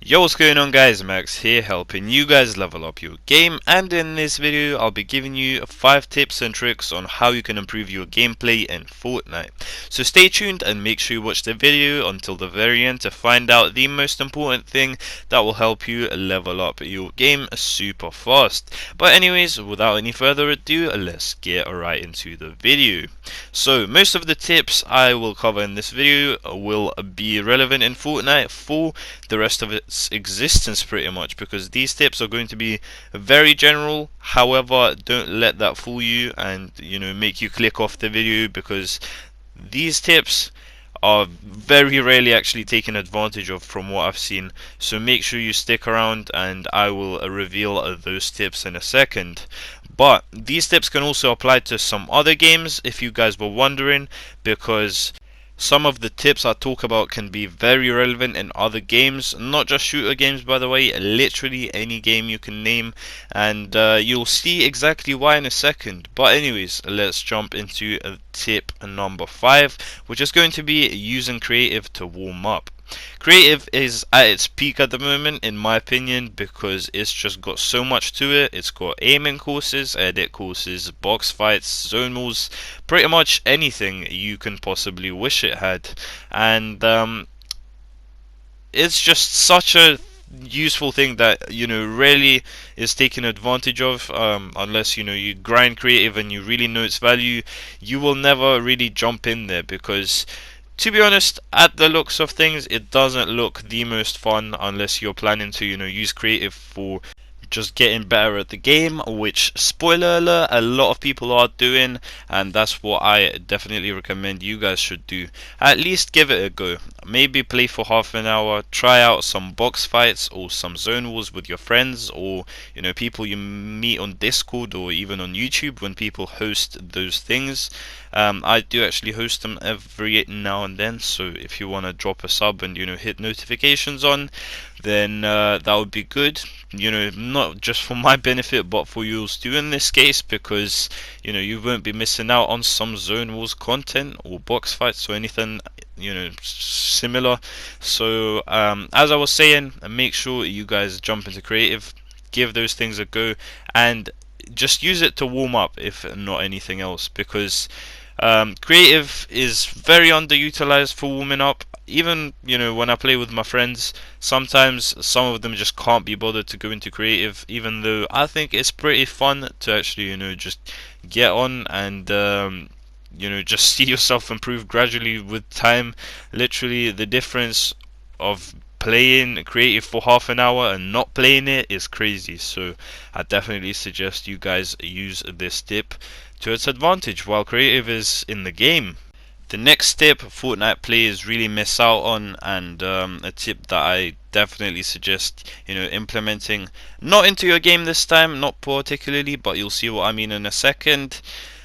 Yo, what's going on guys, Max here helping you guys level up your game, and in this video I'll be giving you 5 tips and tricks on how you can improve your gameplay in Fortnite. So stay tuned and make sure you watch the video until the very end to find out the most important thing that will help you level up your game super fast. But anyways, without any further ado, let's get right into the video. So most of the tips I will cover in this video will be relevant in Fortnite for the rest of its existence pretty much, because these tips are going to be very general. However, don't let that fool you and make you click off the video, because these tips are very rarely actually taken advantage of from what I've seen. So make sure you stick around and I will reveal those tips in a second. But these tips can also apply to some other games if you guys were wondering, because some of the tips I talk about can be very relevant in other games, not just shooter games by the way, literally any game you can name, and you'll see exactly why in a second. But anyways, let's jump into tip number 5, which is going to be using creative to warm up. Creative is at its peak at the moment in my opinion, because it's just got so much to it. It's got aiming courses, edit courses, box fights, zonals, pretty much anything you can possibly wish it had. And it's just such a useful thing that rarely is taken advantage of, unless you grind creative and you really know its value. You will never really jump in there, because to be honest, at the looks of things, it doesn't look the most fun unless you're planning to use creative for just getting better at the game, which, spoiler alert, a lot of people are doing, and that's what I definitely recommend you guys should do. At least give it a go. Maybe play for half an hour, try out some box fights or some zone wars with your friends, or people you meet on Discord or even on YouTube when people host those things. I do actually host them every now and then, so if you want to drop a sub and hit notifications on, then that would be good. Not just for my benefit but for yours too in this case, because you won't be missing out on some zone wars content or box fights or anything similar. So as I was saying, make sure you guys jump into creative, give those things a go, and just use it to warm up if not anything else, because creative is very underutilized for warming up. Even when I play with my friends, sometimes some of them just can't be bothered to go into creative, even though I think it's pretty fun to actually just get on and just see yourself improve gradually with time. Literally the difference of playing creative for half an hour and not playing it is crazy. So I definitely suggest you guys use this tip to its advantage while creative is in the game. The next tip Fortnite players really miss out on, and a tip that I definitely suggest implementing, not into your game this time, not particularly, but you'll see what I mean in a second.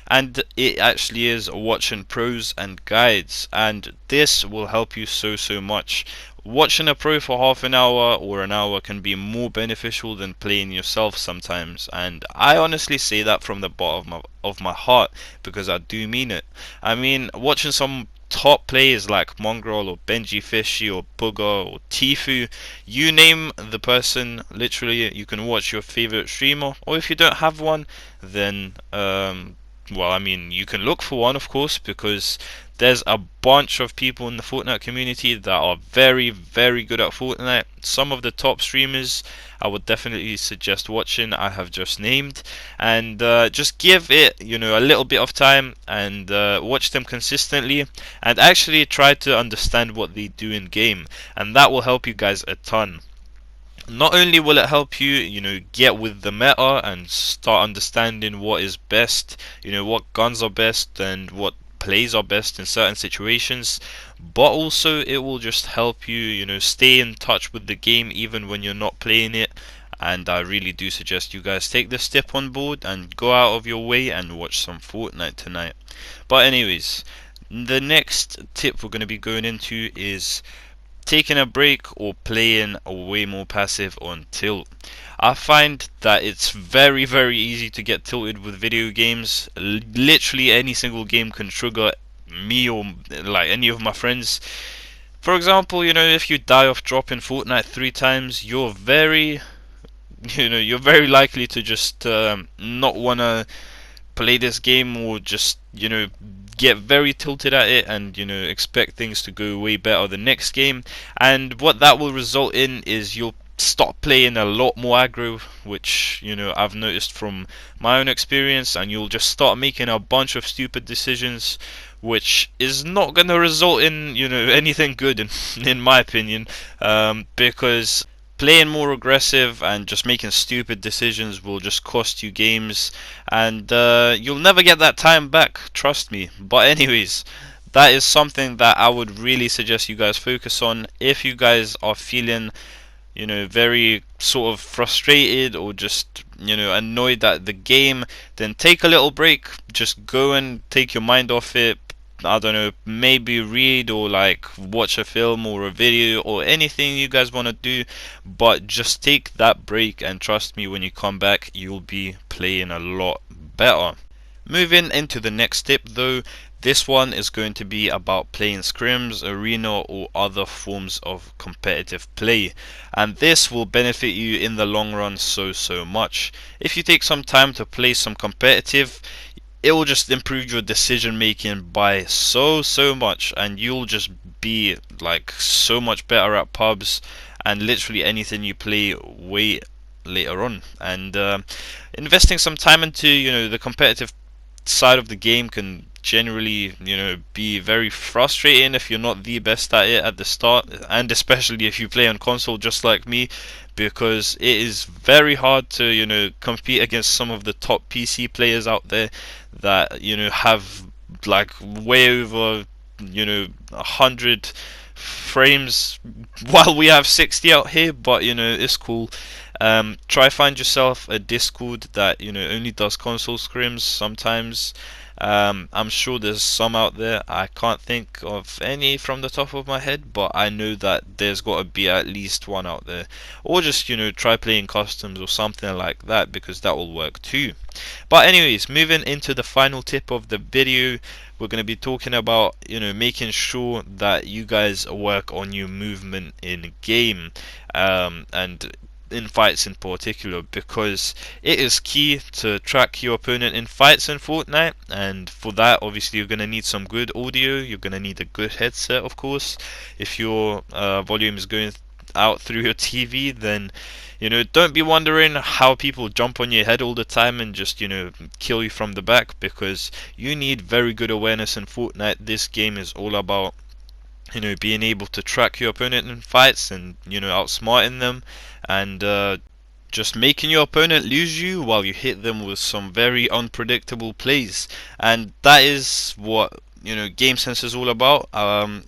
And it actually is watching pros and guides, and this will help you so much. Watching a pro for half an hour or an hour can be more beneficial than playing yourself sometimes, and I honestly say that from the bottom of my heart, because I do mean it. I mean, watching some top players like Mongrel or Benji Fishy or Booger or Tifu, you name the person, literally you can watch your favorite streamer, or if you don't have one, then well, I mean, you can look for one, of course, because there's a bunch of people in the Fortnite community that are very good at Fortnite. Some of the top streamers I would definitely suggest watching, I have just named, and just give it a little bit of time and watch them consistently and actually try to understand what they do in game, and that will help you guys a ton. Not only will it help you, get with the meta and start understanding what is best, what guns are best and what plays are best in certain situations, but also it will just help you, stay in touch with the game even when you're not playing it. And I really do suggest you guys take this tip on board and go out of your way and watch some Fortnite tonight. But anyways, the next tip we're going to be going into is taking a break or playing way more passive on tilt. I find that it's very easy to get tilted with video games. Literally any single game can trigger me or like any of my friends. For example, if you die off dropping Fortnite 3 times, you're very likely to just not wanna play this game, or just get very tilted at it, and expect things to go way better the next game. And what that will result in is you'll stop playing a lot more aggro, which I've noticed from my own experience, and you'll just start making a bunch of stupid decisions, which is not going to result in anything good in my opinion, because playing more aggressive and just making stupid decisions will just cost you games, and you'll never get that time back, trust me. But anyways, that is something that I would really suggest you guys focus on if you guys are feeling very sort of frustrated, or just annoyed at the game. Then take a little break, just go and take your mind off it. I don't know, maybe read, or like watch a film or a video, or anything you guys want to do, but just take that break, and trust me, when you come back you'll be playing a lot better. Moving into the next tip though, this one is going to be about playing scrims, arena, or other forms of competitive play, and this will benefit you in the long run so much. If you take some time to play some competitive, it will just improve your decision making by so much, and you'll just be like so much better at pubs and literally anything you play way later on. And investing some time into the competitive side of the game can generally be very frustrating if you're not the best at it at the start, and especially if you play on console just like me, because it is very hard to compete against some of the top PC players out there that have like way over 100 frames while we have 60 out here. But it's cool. Try find yourself a Discord that only does console scrims sometimes. I'm sure there's some out there. I can't think of any from the top of my head, but I know that there's got to be at least one out there. Or just try playing customs or something like that, because that will work too. But anyways, moving into the final tip of the video, we're going to be talking about making sure that you guys work on your movement in game, and in fights in particular, because it is key to track your opponent in fights in Fortnite. And for that, obviously, you're going to need some good audio, you're going to need a good headset, of course. If your volume is going out through your TV, then don't be wondering how people jump on your head all the time and just kill you from the back, because you need very good awareness in Fortnite. This game is all about being able to track your opponent in fights, and outsmarting them, and just making your opponent lose you while you hit them with some very unpredictable plays. And that is what game sense is all about.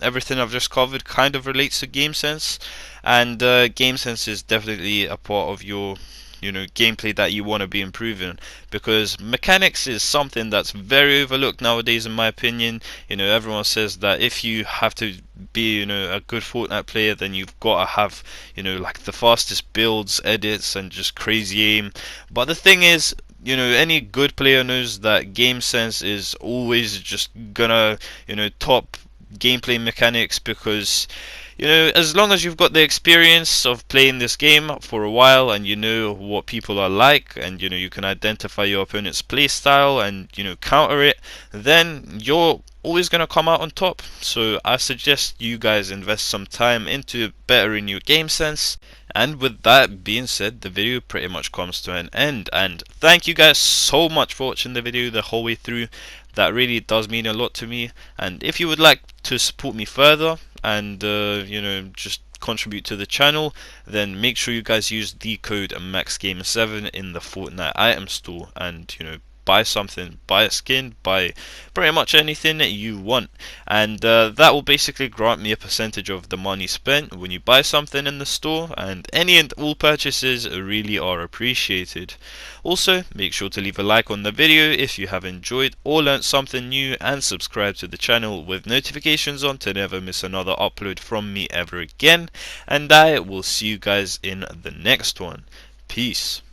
Everything I've just covered kind of relates to game sense, and game sense is definitely a part of your gameplay that you want to be improving, because mechanics is something that's very overlooked nowadays in my opinion. Everyone says that if you have to be a good Fortnite player, then you've got to have like the fastest builds, edits, and just crazy aim. But the thing is, any good player knows that game sense is always just gonna top gameplay mechanics, because as long as you've got the experience of playing this game for a while, and you know what people are like, and you can identify your opponent's play style and counter it, then you're always going to come out on top. So I suggest you guys invest some time into bettering your game sense. And with that being said, the video pretty much comes to an end, and thank you guys so much for watching the video the whole way through. That really does mean a lot to me. And if you would like to support me further and just contribute to the channel, then make sure you guys use the code MaxGamer7 in the Fortnite item store, and buy something, buy a skin, buy pretty much anything that you want, and that will basically grant me a percentage of the money spent when you buy something in the store, and any and all purchases really are appreciated. Also, make sure to leave a like on the video if you have enjoyed or learnt something new, and subscribe to the channel with notifications on to never miss another upload from me ever again, and I will see you guys in the next one. Peace.